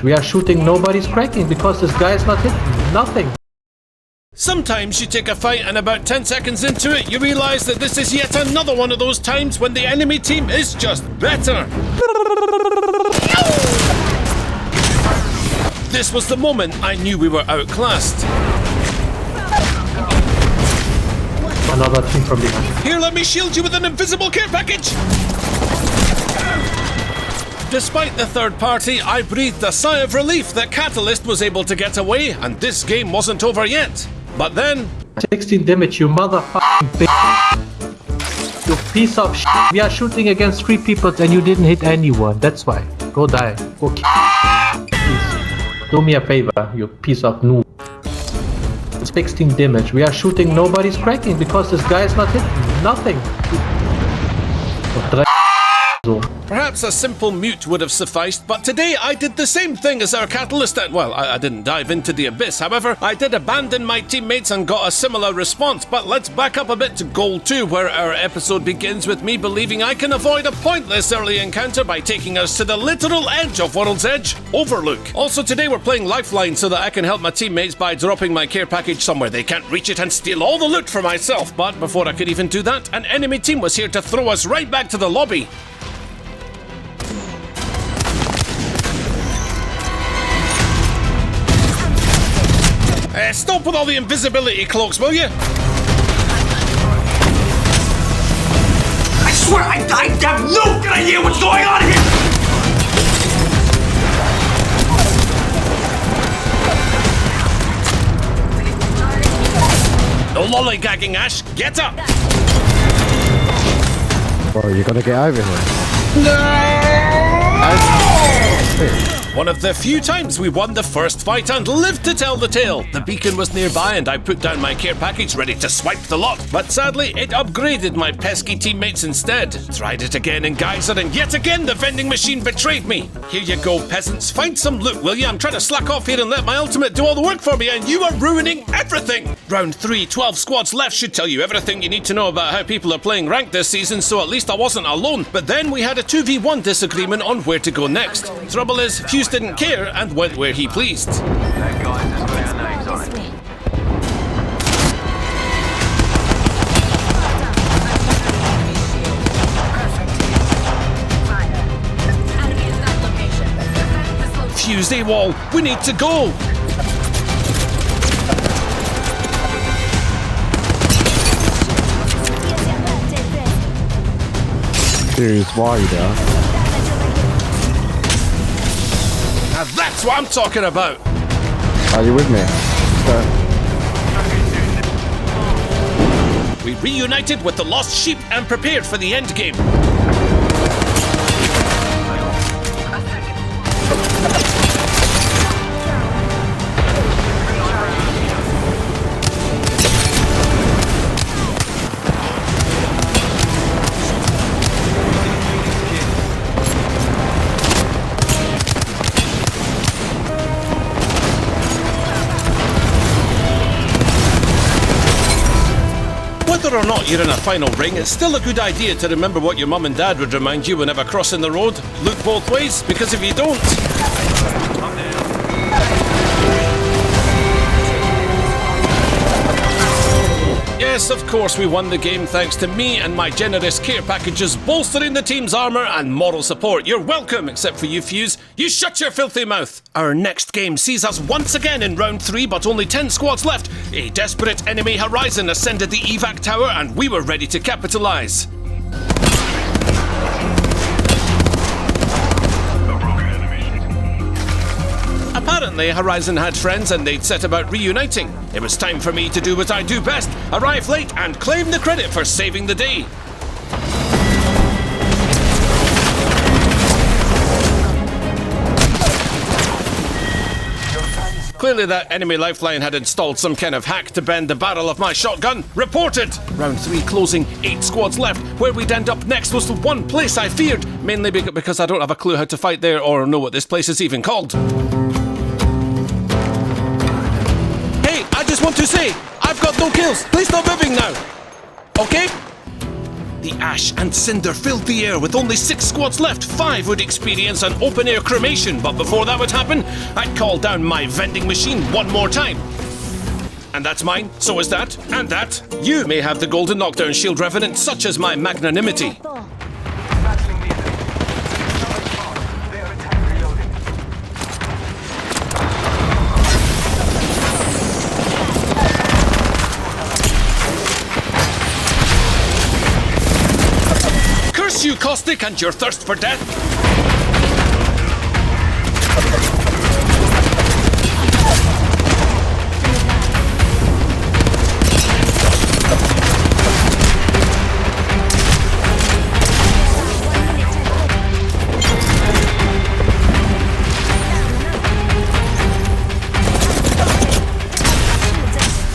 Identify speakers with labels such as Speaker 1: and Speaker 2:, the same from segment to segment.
Speaker 1: We are shooting, nobody's cracking because this guy is not hitting. Nothing.
Speaker 2: Sometimes you take a fight and about 10 seconds into it, you realise that this is yet another one of those times when the enemy team is just better. This was the moment I knew we were outclassed.
Speaker 1: Another team from behind.
Speaker 2: Here, let me shield you with an invisible care package! Despite the third party, I breathed a sigh of relief that Catalyst was able to get away and this game wasn't over yet. But then...
Speaker 1: 16 damage, you motherfucking bitch. You piece of shit. We are shooting against 3 people and you didn't hit anyone. That's why. Go die. Go kill. Please. Do me a favor, you piece of noob. 16 damage. We are shooting, nobody's cracking because this guy is not hitting. Nothing.
Speaker 2: Perhaps a simple mute would have sufficed, but today I did the same thing as our Catalyst and, well, I didn't dive into the abyss. However, I did abandon my teammates and got a similar response. But let's back up a bit to Goal 2, where our episode begins with me believing I can avoid a pointless early encounter by taking us to the literal edge of World's Edge, Overlook. Also today we're playing Lifeline so that I can help my teammates by dropping my care package somewhere they can't reach it and steal all the loot for myself. But before I could even do that, an enemy team was here to throw us right back to the lobby. Stop with all the invisibility cloaks, will you?
Speaker 3: I swear, I have no good idea what's going on here!
Speaker 2: No lollygagging, Ash. Get up!
Speaker 4: Bro, you're gonna get over here.
Speaker 2: One of the few times we won the first fight and lived to tell the tale. The beacon was nearby and I put down my care package ready to swipe the lot. But sadly, it upgraded my pesky teammates instead. Tried it again in Geyser and yet again the vending machine betrayed me. Here you go, peasants. Find some loot, will you? I'm trying to slack off here and let my ultimate do all the work for me and you are ruining everything. Round 3, 12 squads left should tell you everything you need to know about how people are playing ranked this season, so at least I wasn't alone. But then we had a 2v1 disagreement on where to go next. Trouble is, Fuse didn't care and went where he pleased.
Speaker 5: That guy has got our names on it.
Speaker 2: Fuse AWOL, we need to go!
Speaker 4: Serious, why are you there?
Speaker 2: Now that's what I'm talking about!
Speaker 4: Are you with me?
Speaker 2: We reunited with the lost sheep and prepared for the end game. Whether or not you're in a final ring, it's still a good idea to remember what your mum and dad would remind you whenever crossing the road. Look both ways, because if you don't... Yes, of course we won the game thanks to me and my generous care packages bolstering the team's armour and moral support. You're welcome, except for you, Fuse. You shut your filthy mouth! Our next game sees us once again in round 3, but only 10 squads left. A desperate enemy Horizon ascended the evac tower and we were ready to capitalise. Apparently, Horizon had friends and they'd set about reuniting. It was time for me to do what I do best, arrive late and claim the credit for saving the day. Clearly that enemy lifeline had installed some kind of hack to bend the barrel of my shotgun. Reported! Round 3 closing, 8 squads left. Where we'd end up next was the one place I feared, mainly because I don't have a clue how to fight there or know what this place is even called. Hey, I just want to say, I've got no kills. Please stop moving now. Okay? The ash and cinder filled the air with only 6 squads left. 5 would experience an open-air cremation, but before that would happen, I'd call down my vending machine one more time. And that's mine, so is that, and that. You may have the golden knockdown shield, Revenant, such as my magnanimity.
Speaker 5: Battling the enemy. Their attack reloading.
Speaker 2: Curse you, Caustic, and your thirst for death.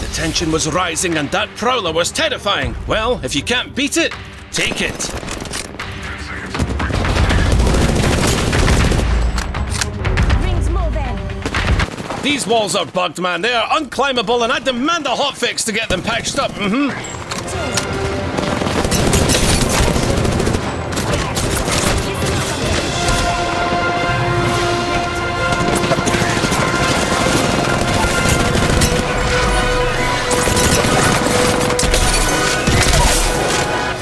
Speaker 2: The tension was rising and that prowler was terrifying. Well, if you can't beat it, take it.
Speaker 6: Rings more then.
Speaker 2: These walls are bugged, man. They are unclimbable and I demand a hotfix to get them patched up.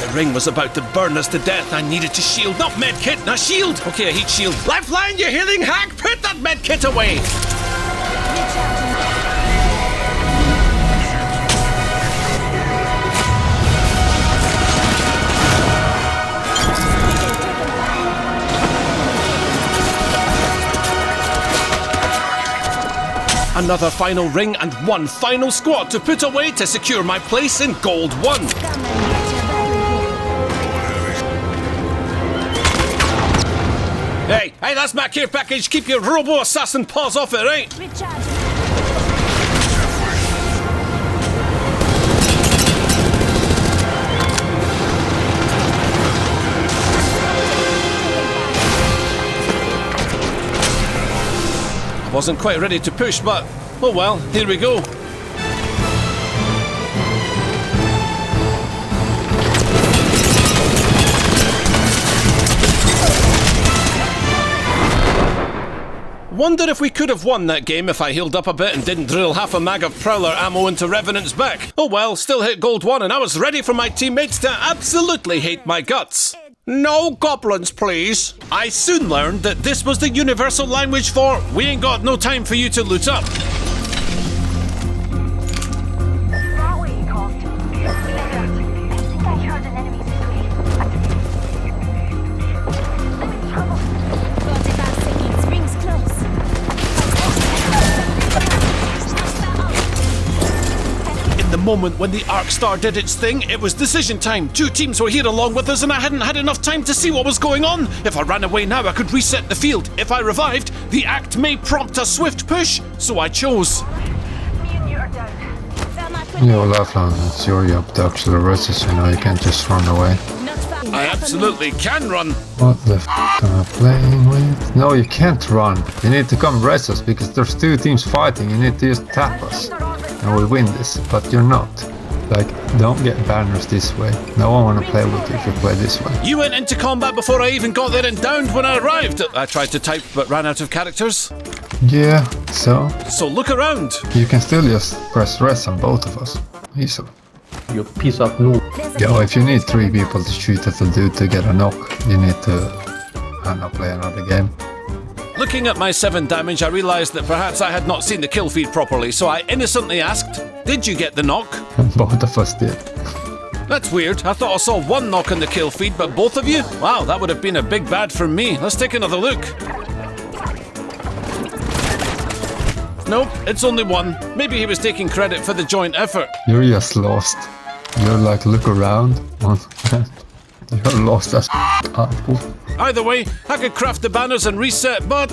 Speaker 2: The ring was about to burn us to death. I needed to shield, not medkit, a shield. Okay, a heat shield. Lifeline, you healing hack! Put that medkit away! Another final ring and one final squad to put away to secure my place in Gold 1. Hey, that's my care package. Keep your robo-assassin paws off it, right?
Speaker 6: Recharge.
Speaker 2: I wasn't quite ready to push, but oh well, here we go. Wonder if we could have won that game if I healed up a bit and didn't drill half a mag of Prowler ammo into Revenant's back. Oh well, still hit Gold 1 and I was ready for my teammates to absolutely hate my guts. No goblins, please. I soon learned that this was the universal language for we ain't got no time for you to loot up.
Speaker 6: That way, Cost. I think I heard an enemy this way. I'm in trouble. 45 seconds. Rings close.
Speaker 2: In the moment when the Arc Star did its thing, it was decision time. 2 teams were here along with us and I hadn't had enough time to see what was going on. If I ran away now, I could reset the field. If I revived, the act may prompt a swift push, so I chose.
Speaker 6: Me and you are down. Found my foot.
Speaker 7: Yo, Lifeline, it's your job to actually resist, you know, you can't just run away.
Speaker 6: Not far.
Speaker 2: I absolutely can run.
Speaker 7: What the f am I playing with? No, you can't run. You need to come res us, because there's 2 teams fighting, you need to just tap us. And we'll win this, but you're not. Like, don't get banners this way. No one wanna play with you if you play this way.
Speaker 2: You went into combat before I even got there and downed when I arrived. I tried to type but ran out of characters.
Speaker 7: Yeah, so
Speaker 2: So look around.
Speaker 7: you can still just press res on both of us. Easily.
Speaker 1: You piece of noob.
Speaker 7: Yo, if you need 3 people to shoot at the dude to get a knock, you need to, I don't know, play another game.
Speaker 2: Looking at my 7 damage, I realised that perhaps I had not seen the kill feed properly, so I innocently asked, did you get the knock?
Speaker 7: Both of us did.
Speaker 2: That's weird. I thought I saw 1 knock in the kill feed, but both of you? Wow, that would have been a big bad for me. Let's take another look. Nope, it's only 1. Maybe he was taking credit for the joint effort.
Speaker 7: You're just lost. You're like, look around. You're lost as apple.
Speaker 2: Either way, I could craft the banners and reset, but...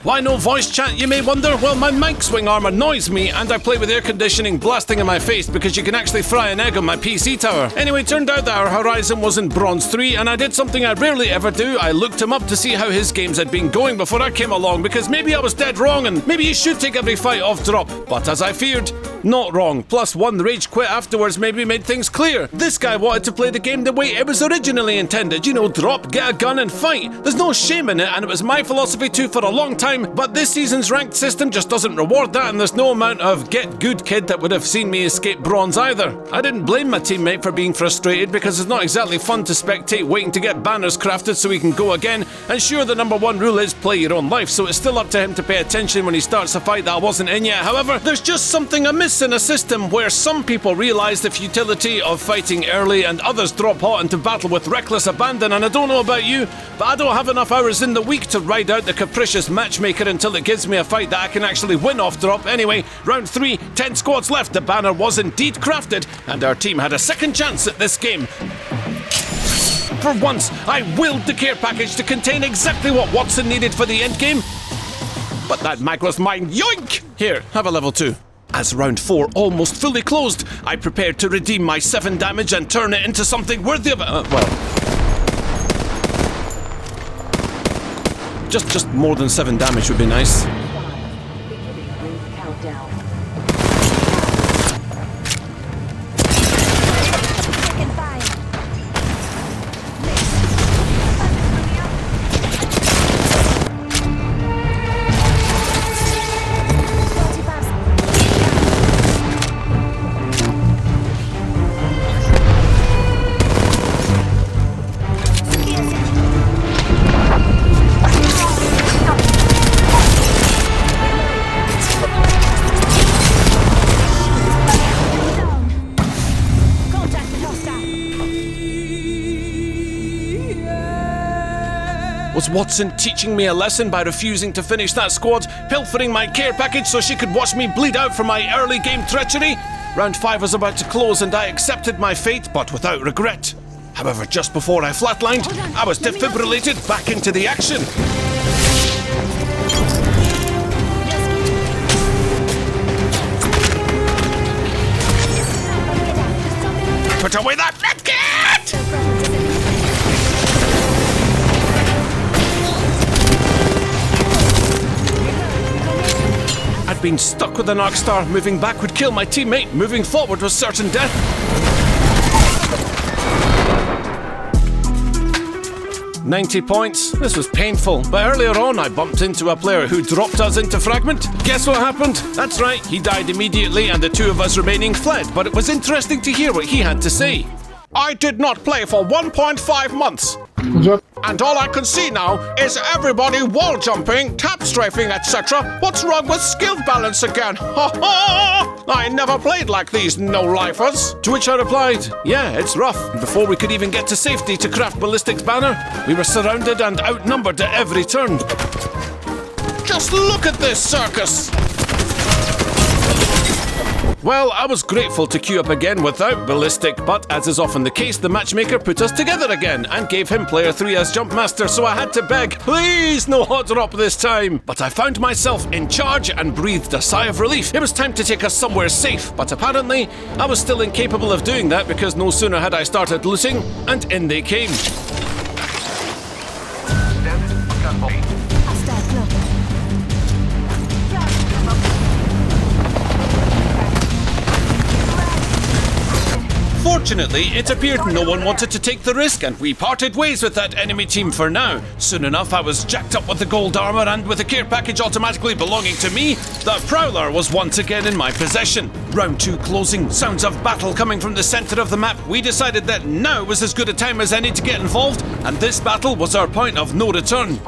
Speaker 2: Why no voice chat, you may wonder? Well, my mic swing arm annoys me, and I play with air conditioning blasting in my face because you can actually fry an egg on my PC tower. Anyway, turned out that our Horizon was in Bronze 3, and I did something I rarely ever do. I looked him up to see how his games had been going before I came along, because maybe I was dead wrong, and maybe you should take every fight off drop. But as I feared, Not wrong. Plus, one rage quit afterwards maybe made things clear. This guy wanted to play the game the way it was originally intended. You know, drop, get a gun and fight. There's no shame in it, and it was my philosophy too for a long time, but this season's ranked system just doesn't reward that, and there's no amount of get good kid that would have seen me escape bronze either. I didn't blame my teammate for being frustrated, because it's not exactly fun to spectate waiting to get banners crafted so he can go again, and sure, the number one rule is play your own life, so it's still up to him to pay attention when he starts a fight that I wasn't in yet. However, there's just something amiss in a system where some people realise the futility of fighting early and others drop hot into battle with reckless abandon, and I don't know about you, but I don't have enough hours in the week to ride out the capricious matchmaker until it gives me a fight that I can actually win off drop. Anyway, round 3, 10 squads left, the banner was indeed crafted, and our team had a second chance at this game. For once, I willed the care package to contain exactly what Watson needed for the end game, but that mag was mine, yoink! Here, have a level 2. As round 4 almost fully closed, I prepared to redeem my 7 damage and turn it into something worthy of Just more than 7 damage would be nice. Was Watson teaching me a lesson by refusing to finish that squad, pilfering my care package so she could watch me bleed out for my early game treachery? Round 5 was about to close and I accepted my fate, but without regret. However, just before I flatlined, I was defibrillated back into the action. Put away that medkit! I'd been stuck with an arc star. Moving back would kill my teammate. Moving forward was certain death. "90 points. This was painful, but earlier on I bumped into a player who dropped us into Fragment. Guess what happened? That's right, he died immediately and the 2 of us remaining fled, but it was interesting to hear what he had to say. "I did not play for 1.5 months. And all I can see now is everybody wall jumping, tap strafing, etc. What's wrong with skill balance again? Ha ha! I never played like these no-lifers." To which I replied, "Yeah, it's rough. Before we could even get to safety to craft Ballistic's banner, we were surrounded and outnumbered at every turn. Just look at this circus!" Well, I was grateful to queue up again without Ballistic, but as is often the case, the matchmaker put us together again and gave him player 3 as Jumpmaster, so I had to beg, please no hot drop this time. But I found myself in charge and breathed a sigh of relief. It was time to take us somewhere safe, but apparently I was still incapable of doing that because no sooner had I started looting, and in they came. Fortunately, it appeared no one wanted to take the risk and we parted ways with that enemy team for now. Soon enough, I was jacked up with the gold armor and with the care package automatically belonging to me, the Prowler was once again in my possession. Round 2 closing, sounds of battle coming from the centre of the map. We decided that now was as good a time as any to get involved, and this battle was our point of no return.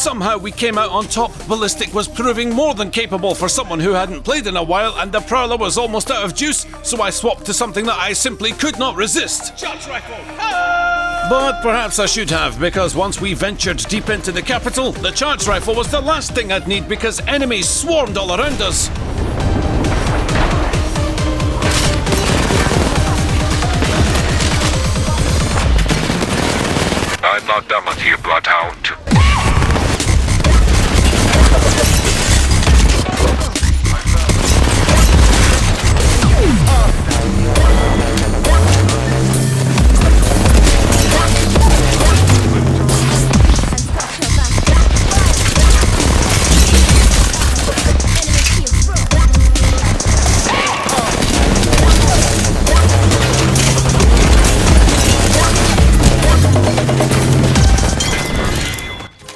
Speaker 2: somehow we came out on top. Ballistic was proving more than capable for someone who hadn't played in a while, and the Prowler was almost out of juice, so I swapped to something that I simply could not resist. Charge rifle! But perhaps I should have, because once we ventured deep into the capital, the charge rifle was the last thing I'd need because enemies swarmed all around us.
Speaker 8: I'm not done with you, Bloodhound.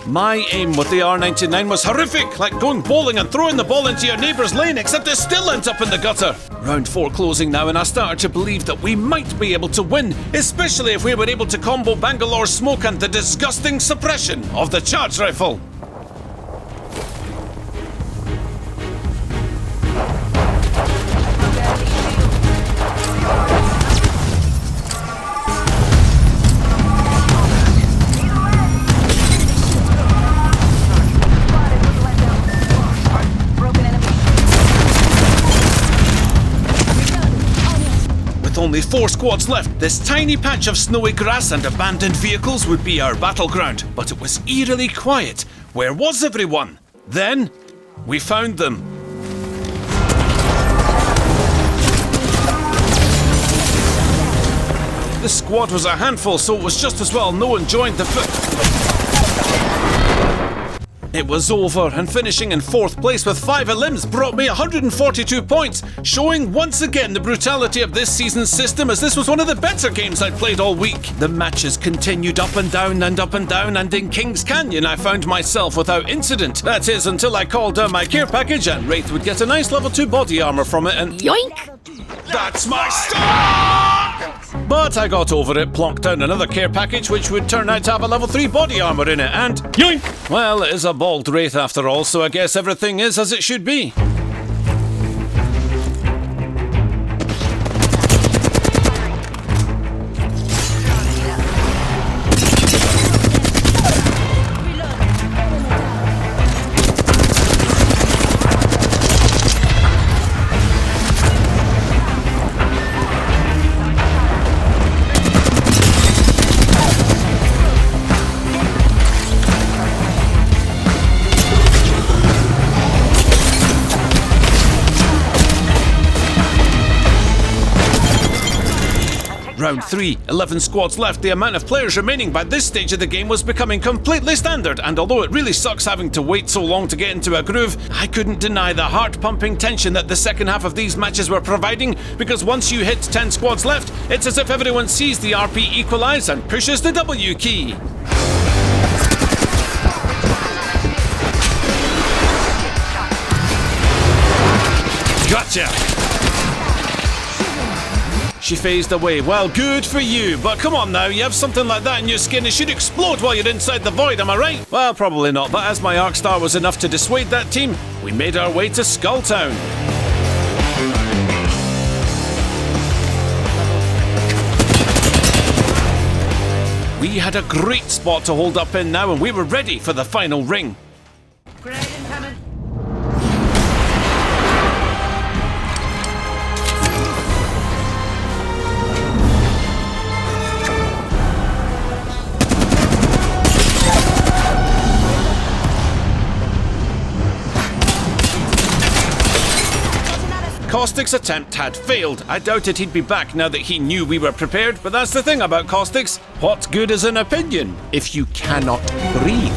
Speaker 2: My aim with the R99 was horrific, like going bowling and throwing the ball into your neighbour's lane, except it still ends up in the gutter. Round 4 closing now, and I started to believe that we might be able to win, especially if we were able to combo Bangalore's smoke and the disgusting suppression of the charge rifle. Only 4 squads left. This tiny patch of snowy grass and abandoned vehicles would be our battleground, but it was eerily quiet. Where was everyone? Then, we found them. This squad was a handful, so it was just as well no one joined the It was over, and finishing in 4th place with 5 limbs brought me 142 points, showing once again the brutality of this season's system, as this was one of the better games I'd played all week. The matches continued up and down and up and down, and in Kings Canyon I found myself without incident. That is, until I called down my care package and Wraith would get a nice level 2 body armor from it, and yoink! That's my stock! But I got over it, plonked down another care package which would turn out to have a level 3 body armor in it, and yoink! Well, it is a bald Wraith after all, so I guess everything is as it should be. Round 3, 11 squads left. The amount of players remaining by this stage of the game was becoming completely standard, and although it really sucks having to wait so long to get into a groove, I couldn't deny the heart-pumping tension that the second half of these matches were providing, because once you hit 10 squads left, it's as if everyone sees the RP equalise and pushes the W key. Gotcha! She phased away. Well, good for you, but come on now, you have something like that in your skin, it should explode while you're inside the void, am I right? Well, probably not, but as my Arcstar was enough to dissuade that team, we made our way to Skulltown. We had a great spot to hold up in now, and we were ready for the final ring. Caustic's attempt had failed. I doubted he'd be back now that he knew we were prepared, but that's the thing about Caustics. What good is an opinion if you cannot breathe?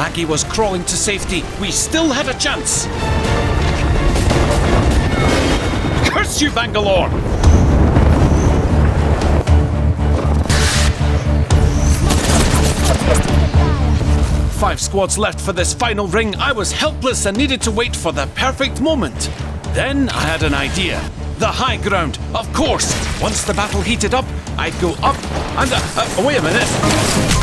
Speaker 2: Maggie was crawling to safety. We still had a chance. Curse you, Bangalore! Five squads left for this final ring. I was helpless and needed to wait for the perfect moment. Then I had an idea. The high ground, of course. Once the battle heated up, I'd go up and... wait a minute.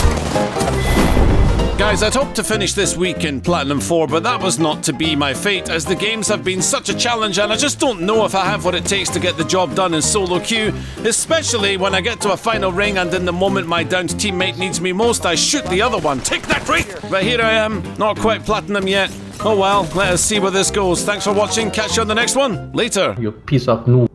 Speaker 2: Guys, I'd hoped to finish this week in Platinum 4, but that was not to be my fate, as the games have been such a challenge and I just don't know if I have what it takes to get the job done in solo queue, especially when I get to a final ring and in the moment my downed teammate needs me most, I shoot the other one. Take that, Wraith! But here I am, not quite Platinum yet. Oh well, let us see where this goes. Thanks for watching, catch you on the next one. Later.
Speaker 1: You piece of noob.